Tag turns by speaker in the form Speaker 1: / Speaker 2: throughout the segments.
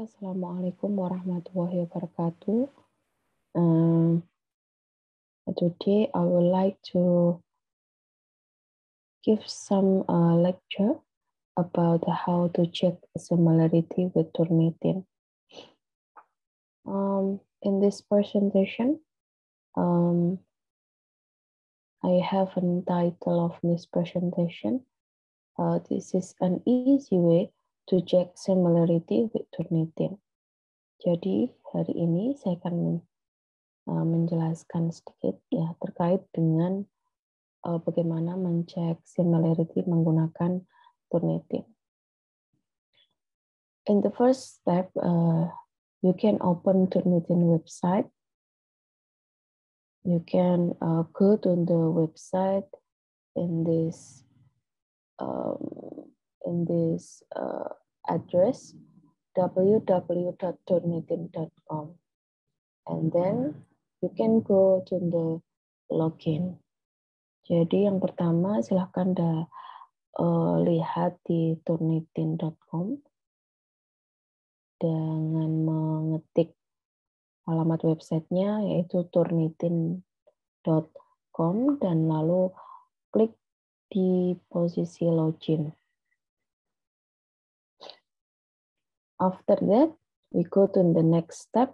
Speaker 1: Assalamualaikum warahmatullahi wabarakatuh. Today I would like to give some lecture about how to check similarity with Turnitin. In this presentation, I have a title of this presentation. This is an easy way to check similarity with Turnitin. Jadi hari ini saya akan menjelaskan sedikit ya terkait dengan bagaimana mencek similarity menggunakan Turnitin. In the first step, you can open Turnitin website. You can go to the website in this address www.turnitin.com, and then you can go to the login. Jadi yang pertama silahkan lihat di turnitin.com dengan mengetik alamat websitenya yaitu turnitin.com dan lalu klik di posisi login. After that, we go to the next step.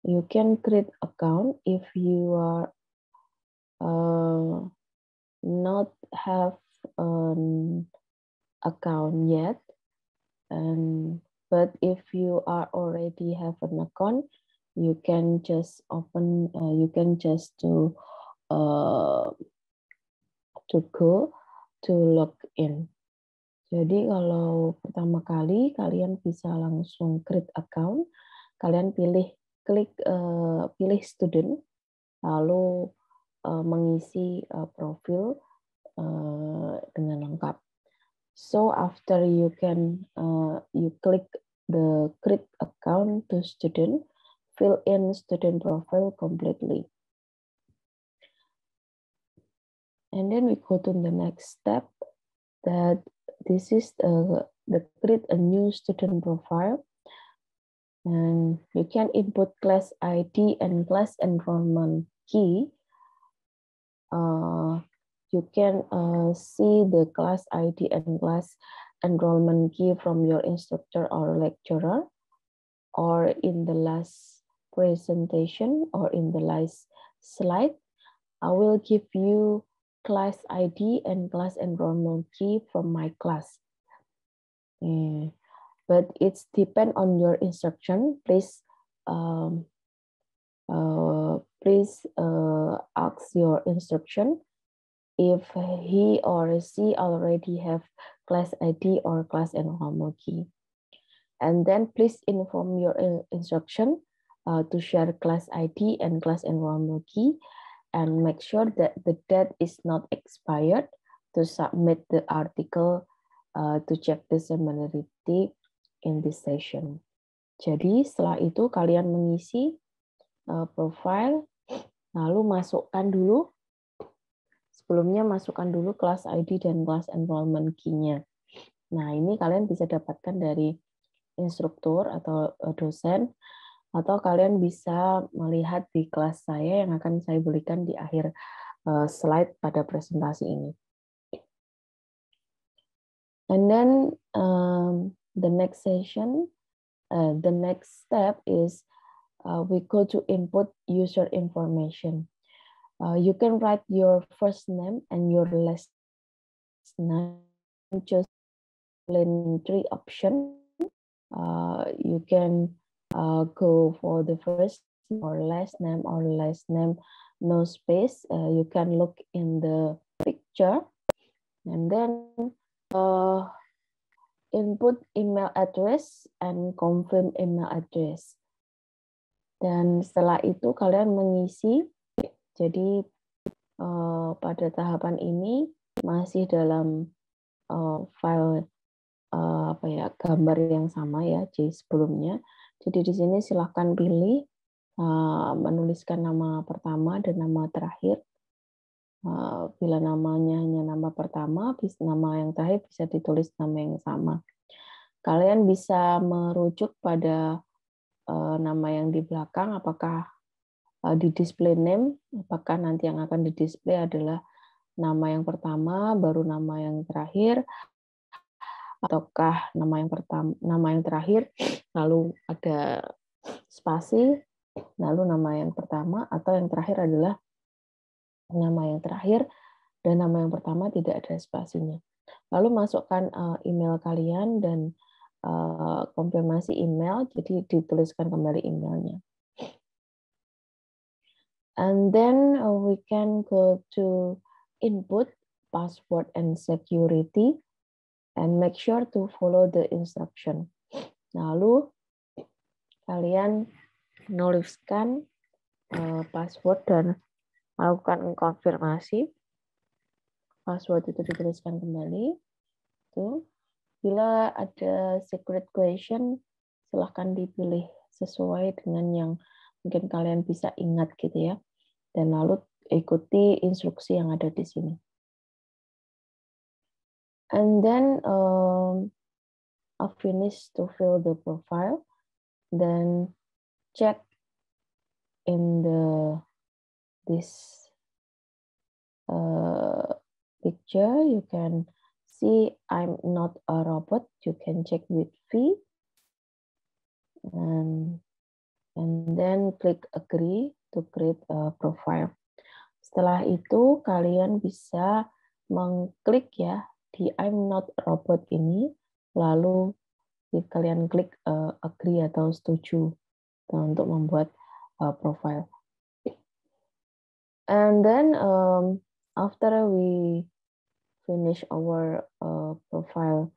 Speaker 1: You can create account if you are not have an account yet, but if you are already have an account, you can just open. You can just to go to log in. Jadi kalau pertama kali kalian bisa langsung create account, kalian pilih student, lalu mengisi profil dengan lengkap. So after you click the create account to student, fill in student profile completely. And then we go to the next step, that this is the create a new student profile, and you can input class ID and class enrollment key. You can see the class ID and class enrollment key from your instructor or lecturer, or in the last presentation or in the last slide, I will give you class ID and class enrollment key from my class. But it's depend on your instruction. Please ask your instruction if he or she already have class ID or class enrollment key. And then please inform your instruction to share class ID and class enrollment key, and make sure that the date is not expired to submit the article to check the similarity in this session. Jadi setelah itu kalian mengisi profile, lalu masukkan dulu, sebelumnya masukkan dulu class ID dan class enrollment key-nya. Nah ini kalian bisa dapatkan dari instruktur atau dosen, atau kalian bisa melihat di kelas saya yang akan saya berikan di akhir slide pada presentasi ini. And then the next step is we go to input user information. You can write your first name and your last name. Choose three options. You can go for the first or last name no space. You can look in the picture, and then input email address and confirm email address. Dan setelah itu kalian mengisi. Jadi pada tahapan ini masih dalam file gambar yang sama ya sebelumnya. Jadi di sini silahkan pilih menuliskan nama pertama dan nama terakhir. Bila namanya hanya nama pertama, nama yang terakhir bisa ditulis nama yang sama. Kalian bisa merujuk pada nama yang di belakang, apakah di display name, apakah nanti yang akan di-display adalah nama yang pertama, baru nama yang terakhir, ataukah nama yang pertama, nama yang terakhir, lalu ada spasi, lalu nama yang pertama, atau yang terakhir adalah nama yang terakhir dan nama yang pertama tidak ada spasinya. Lalu masukkan email kalian dan konfirmasi email, jadi dituliskan kembali emailnya. And then we can go to input, password, and security, and make sure to follow the instruction. Lalu kalian menuliskan password dan lakukan konfirmasi. Password itu dituliskan kembali. Tuh. Bila ada secret question, silahkan dipilih sesuai dengan yang mungkin kalian bisa ingat gitu ya. Dan lalu ikuti instruksi yang ada di sini. And then I finish to fill the profile. Then check in this picture. You can see I'm not a robot. You can check with V. And then click agree to create a profile. Setelah itu kalian bisa mengklik ya di I'm not a robot ini, lalu kalian klik agree atau setuju untuk membuat profile. And then after we finish our profile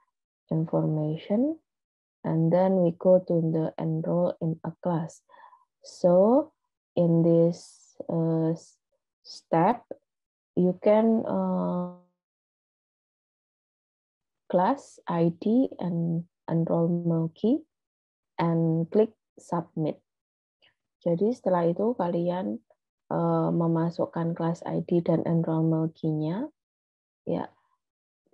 Speaker 1: information, and then we go to the enroll in a class. So in this step, you can class ID and enrollment key and click submit. Jadi setelah itu kalian memasukkan class ID dan enrollment key-nya, ya.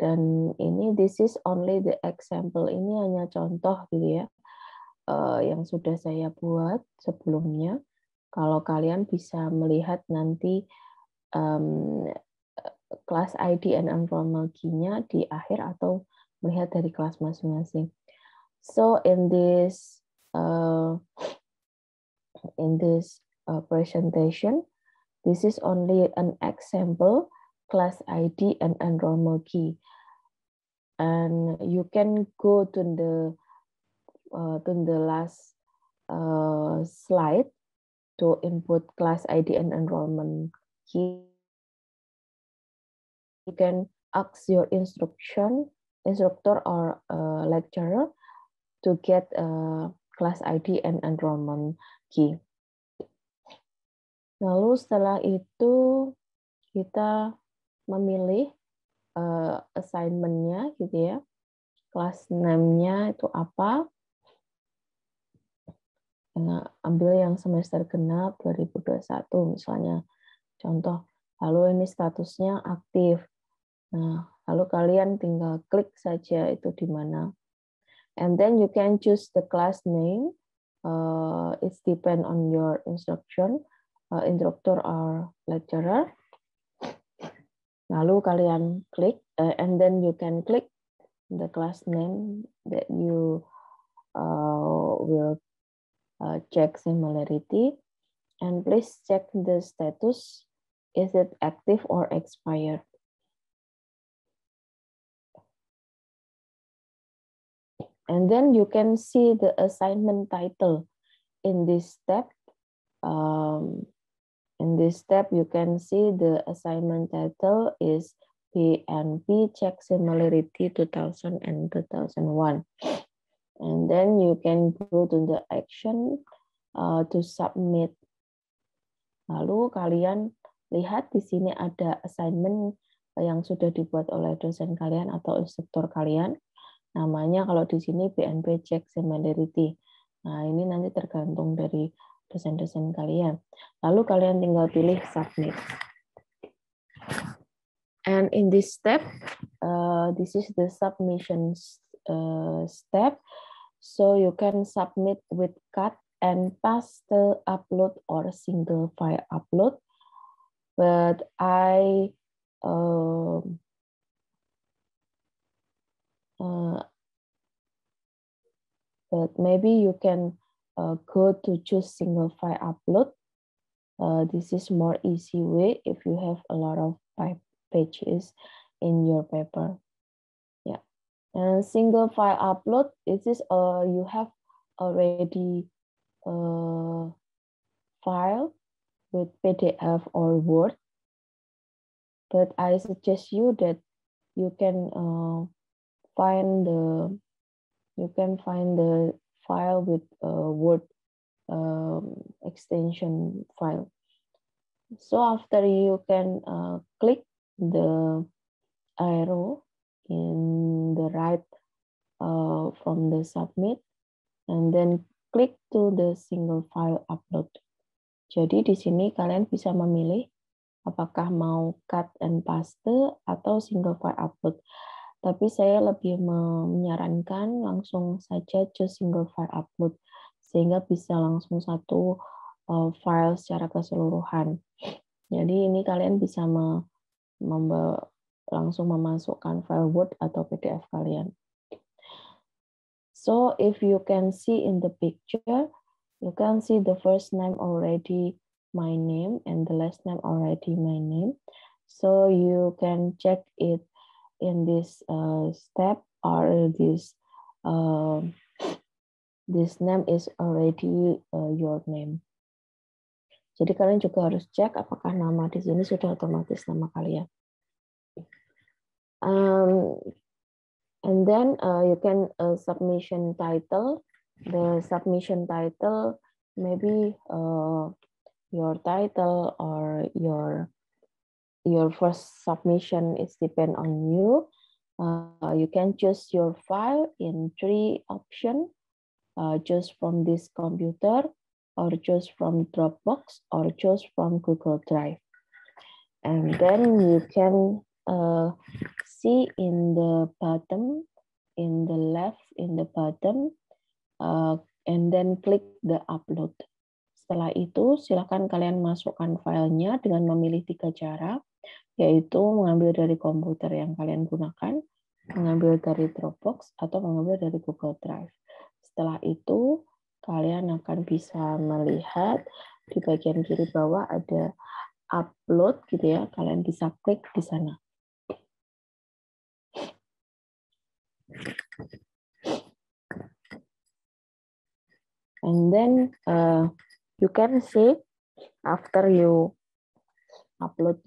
Speaker 1: Dan ini this is only the example, ini hanya contoh gitu ya, yang sudah saya buat sebelumnya. Kalau kalian bisa melihat nanti kelas ID and enrollment key-nya di akhir atau melihat dari kelas masing-masing. So in this presentation, this is only an example class ID and enrollment key. And you can go to the last slide to input class ID and enrollment key. You can ask your instructor or lecturer to get class ID and enrollment key. Lalu setelah itu kita memilih assignment-nya gitu ya. Kelas name-nya itu apa? Nah, ambil yang semester genap 2021 misalnya. Contoh. Lalu ini statusnya aktif. Nah, lalu kalian tinggal klik saja itu di mana. And then you can choose the class name. It's depend on your instructor or lecturer. Lalu kalian klik, and then you can click the class name that you will check similarity, and please check the status. Is it active or expired? And then you can see the assignment title in this step. In this step, you can see the assignment title is PNP Check Similarity 2000 and 2001. And then you can go to the action to submit. Lalu kalian lihat di sini ada assignment yang sudah dibuat oleh dosen kalian atau instruktur kalian. Namanya kalau di sini PNP Check Similarity. Nah, ini nanti tergantung dari dosen-dosen kalian. Lalu kalian tinggal pilih submit. And in this step, this is the submission step. So you can submit with cut and paste upload or single file upload. But but maybe you can go to choose single file upload. This is more easy way if you have a lot of pages in your paper. Yeah, and single file upload. This is you have already file with PDF or Word, but I suggest you that you can find the file with Word extension file. So after you can click the arrow in the right from the submit, and then click to the single file upload. Jadi di sini kalian bisa memilih apakah mau cut and paste atau single file upload. Tapi saya lebih menyarankan langsung saja choose single file upload sehingga bisa langsung satu file secara keseluruhan. Jadi ini kalian bisa langsung memasukkan file Word atau PDF kalian. So if you can see in the picture, you can see the first name already my name and the last name already my name. So you can check it in this step, or this name is already your name. Jadi kalian juga harus cek apakah nama di sini sudah otomatis nama kalian. And then you can submission title. The submission title, maybe your title or your first submission is depend on you. You can choose your file in 3 options. Choose from this computer, or choose from Dropbox, or choose from Google Drive. And then you can see in the bottom, in the left, in the bottom, and then click the upload. Setelah itu, silakan kalian masukkan filenya dengan memilih 3 cara, yaitu mengambil dari komputer yang kalian gunakan, mengambil dari Dropbox, atau mengambil dari Google Drive. Setelah itu, kalian akan bisa melihat di bagian kiri bawah ada upload gitu ya, kalian bisa klik di sana. And then you can see after you uploaded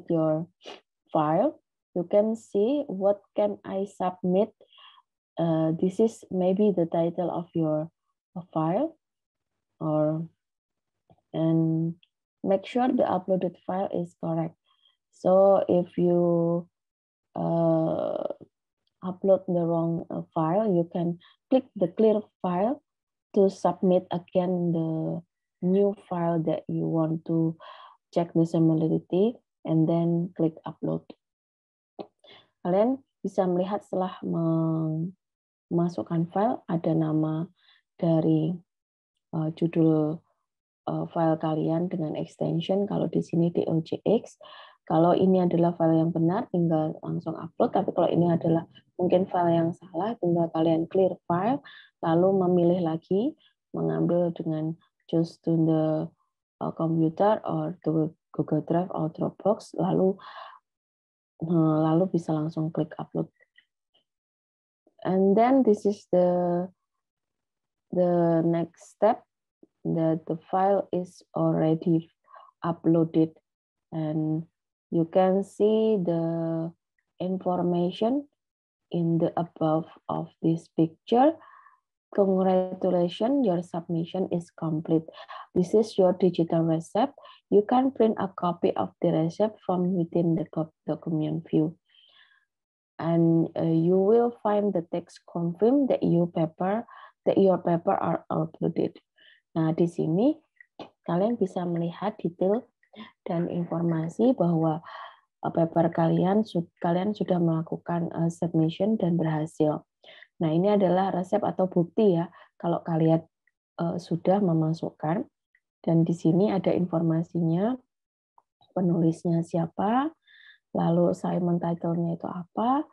Speaker 1: your file, you can see what can I submit. This is maybe the title of your file, and make sure the uploaded file is correct. So if you upload the wrong file, you can click the clear file to submit again the new file that you want to check the similarity, and then click upload. Kalian bisa melihat setelah memasukkan file, ada nama dari judul file kalian dengan extension. Kalau di sini DOJX. Kalau ini adalah file yang benar, tinggal langsung upload. Tapi kalau ini adalah mungkin file yang salah, tinggal kalian clear file, lalu memilih lagi, mengambil dengan choose to the computer or to Google Drive or Dropbox, lalu bisa langsung klik upload. And then this is the next step, that the file is already uploaded, and you can see the information in the above of this picture. Congratulations, your submission is complete. This is your digital receipt. You can print a copy of the receipt from within the document view. And you will find the text confirm that your paper are uploaded. Nah, di sini kalian bisa melihat detail dan informasi bahwa paper kalian sudah melakukan submission dan berhasil. Nah, ini adalah resep atau bukti ya kalau kalian sudah memasukkan, dan di sini ada informasinya, penulisnya siapa, lalu assignment title-nya itu apa,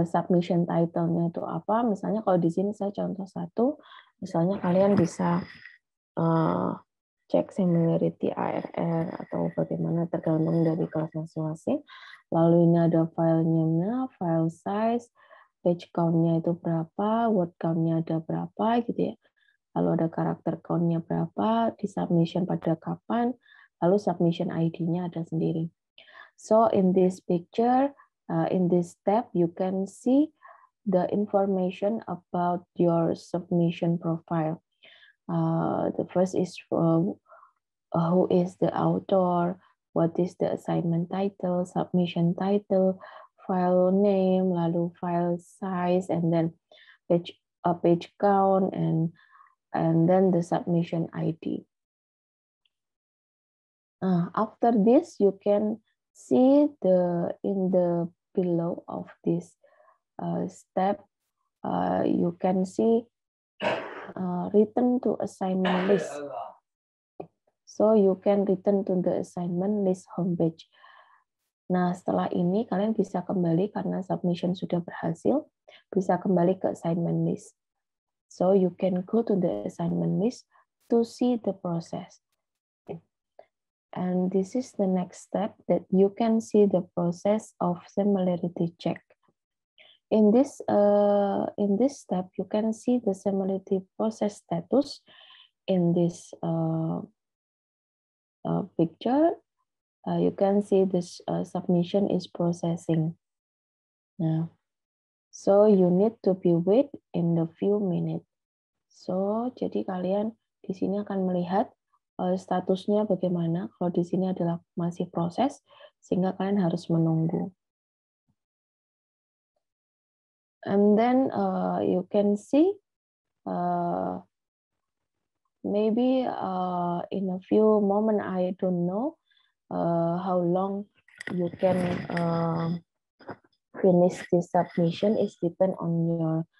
Speaker 1: submission title-nya itu apa. Misalnya kalau di sini saya contoh satu, misalnya kalian bisa cek similarity ARR atau bagaimana tergantung dari kelas masing-masing. Lalu ini ada file name-nya, file size, page count-nya itu berapa, word count-nya ada berapa gitu ya. Lalu ada karakter count-nya berapa, di submission pada kapan, lalu submission ID-nya ada sendiri. So in this picture, in this step, you can see the information about your submission profile. The first is who is the author, what is the assignment title, submission title, file name, lalu file size, and then page count, and then the submission ID. After this, you can see in the below of this step, you can see return to assignment list. So you can return to the assignment list homepage. Nah, setelah ini kalian bisa kembali karena submission sudah berhasil, bisa kembali ke assignment list. So you can go to the assignment list to see the process. And this is the next step, that you can see the process of similarity check. In this step, you can see the similarity process status in this picture. You can see this submission is processing. Nah, so you need to be wait in the few minutes. So jadi kalian di sini akan melihat statusnya bagaimana. Kalau di sini adalah masih proses, sehingga kalian harus menunggu. And then you can see maybe in a few moments, I don't know how long you can finish this submission. Is depend on your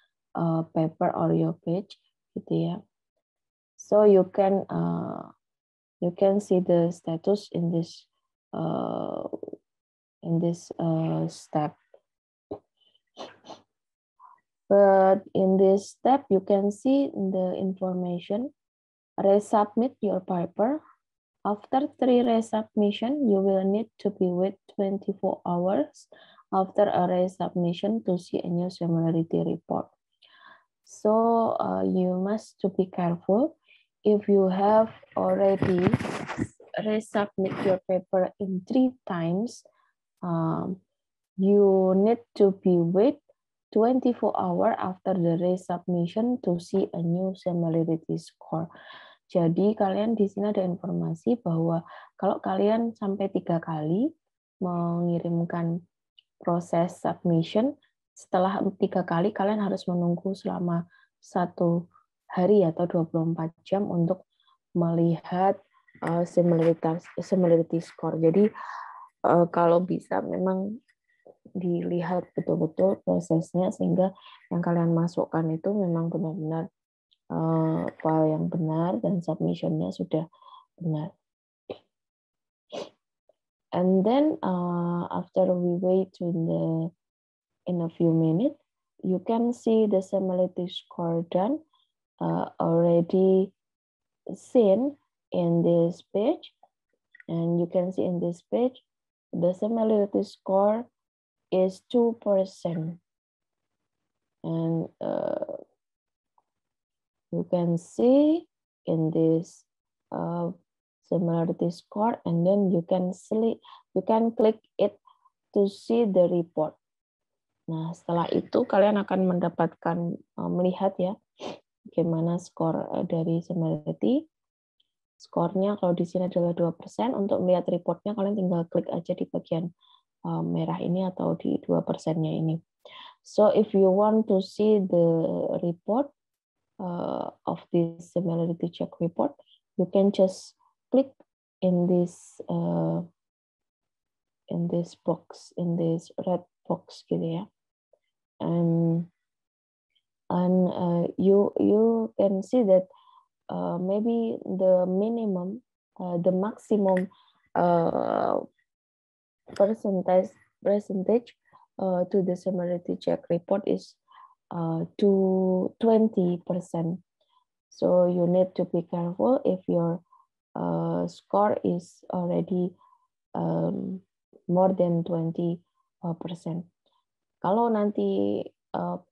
Speaker 1: paper or your page, gitu ya. So you can see the status in this step. But in this step, you can see the information. Resubmit your paper. After 3 resubmission, you will need to be wait 24 hours after a resubmission to see a new similarity report. So you must to be careful. If you have already resubmit your paper in 3 times, you need to be wait 24 hours after the resubmission to see a new similarity score. Jadi kalian di sini ada informasi bahwa kalau kalian sampai 3 kali mengirimkan proses submission, setelah 3 kali kalian harus menunggu selama 1 hari atau 24 jam untuk melihat similarity score. Jadi kalau bisa memang dilihat betul-betul prosesnya, sehingga yang kalian masukkan itu memang benar-benar file yang benar dan submission-nya sudah benar. And then after we wait in a few minutes, you can see the similarity score done already seen in this page, and you can see in this page the similarity score is 2%, and you can see in this similarity score, and then you can click it to see the report. Nah, setelah itu kalian akan mendapatkan melihat ya bagaimana skor dari similarity. Skornya kalau di sini adalah 2%. Untuk melihat reportnya kalian tinggal klik aja di bagian merah ini atau di 2%-nya ini. So if you want to see the report of this similarity check report, you can just click in this this box, in this red box gitu ya. And you can see that maybe the minimum, the maximum percentage to the similarity check report is to 20%. So you need to be careful if your score is already more than 20%. Kalau nanti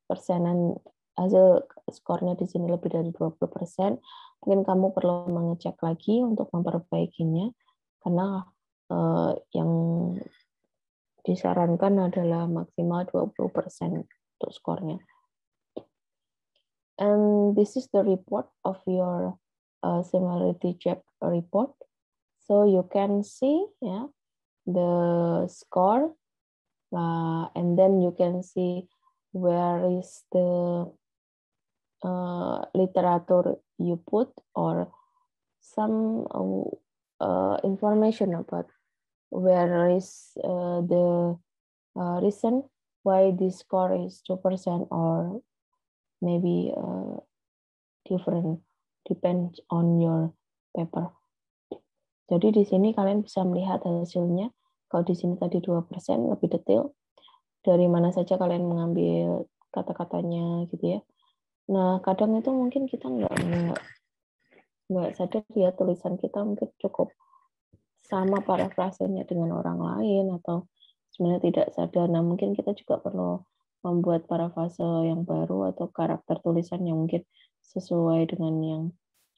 Speaker 1: persenan hasil skornya di sini lebih dari 20%, mungkin kamu perlu mengecek lagi untuk memperbaikinya, karena yang disarankan adalah maksimal 20% untuk skornya. And this is the report of your similarity check report. So you can see the score, and then you can see where is the literature you put, or some information about where is the reason why this score is 2% or maybe different, depends on your paper. Jadi di sini kalian bisa melihat hasilnya. Kalau di sini tadi 2%, lebih detail dari mana saja kalian mengambil kata-katanya gitu ya. Nah, kadang itu mungkin kita nggak sadar ya, tulisan kita mungkin cukup sama parafrasenya dengan orang lain, atau sebenarnya tidak sadar. Nah, mungkin kita juga perlu membuat parafrase yang baru atau karakter tulisan yang mungkin sesuai dengan yang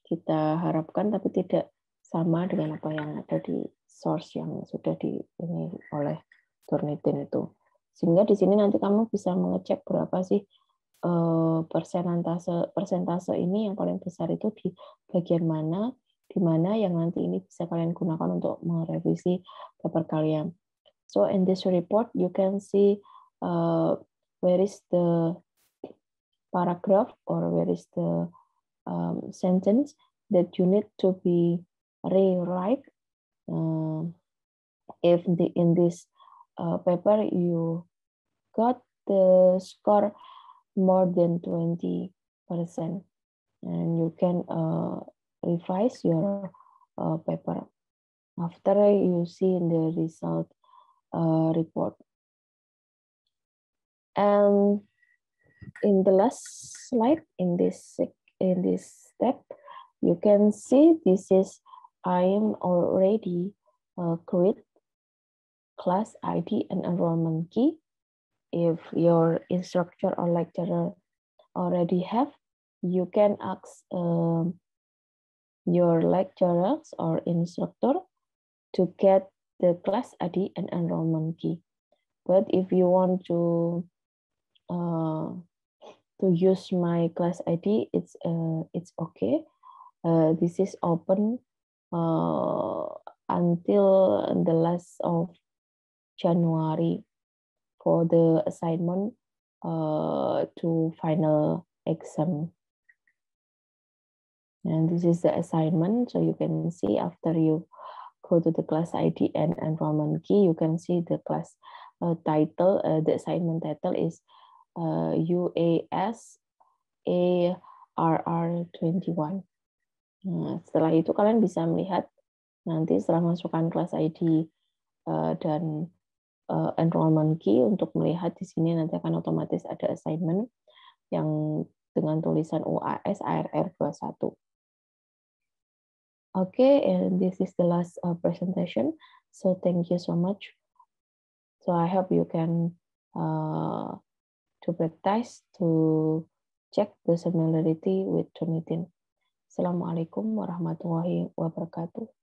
Speaker 1: kita harapkan, tapi tidak sama dengan apa yang ada di source yang sudah ini oleh Turnitin itu. Sehingga di sini nanti kamu bisa mengecek berapa sih persentase ini yang paling besar itu di bagian mana, di mana yang nanti ini bisa kalian gunakan untuk merevisi paper kalian. So in this report you can see where is the paragraph or where is the sentence that you need to be rewrite. If in this paper you got the score more than 20%, and you can revise your paper after you see the result report. And in the last slide, in this step, you can see this is I am already create class ID and enrollment key. If your instructor or lecturer already have, you can ask your lecturers or instructor to get the class ID and enrollment key. But if you want to use my class ID, it's okay. This is open until the last of January for the assignment to final exam. And this is the assignment, so you can see after you go to the class ID and enrollment key, you can see the class title, the assignment title is UAS ARR 21. Nah, setelah itu kalian bisa melihat nanti setelah masukkan class ID dan enrollment key, untuk melihat di sini nanti akan otomatis ada assignment yang dengan tulisan UAS ARR 21. Okay, and this is the last presentation. So thank you so much. So I hope you can to practice to check the similarity with Turnitin. Assalamualaikum warahmatullahi wabarakatuh.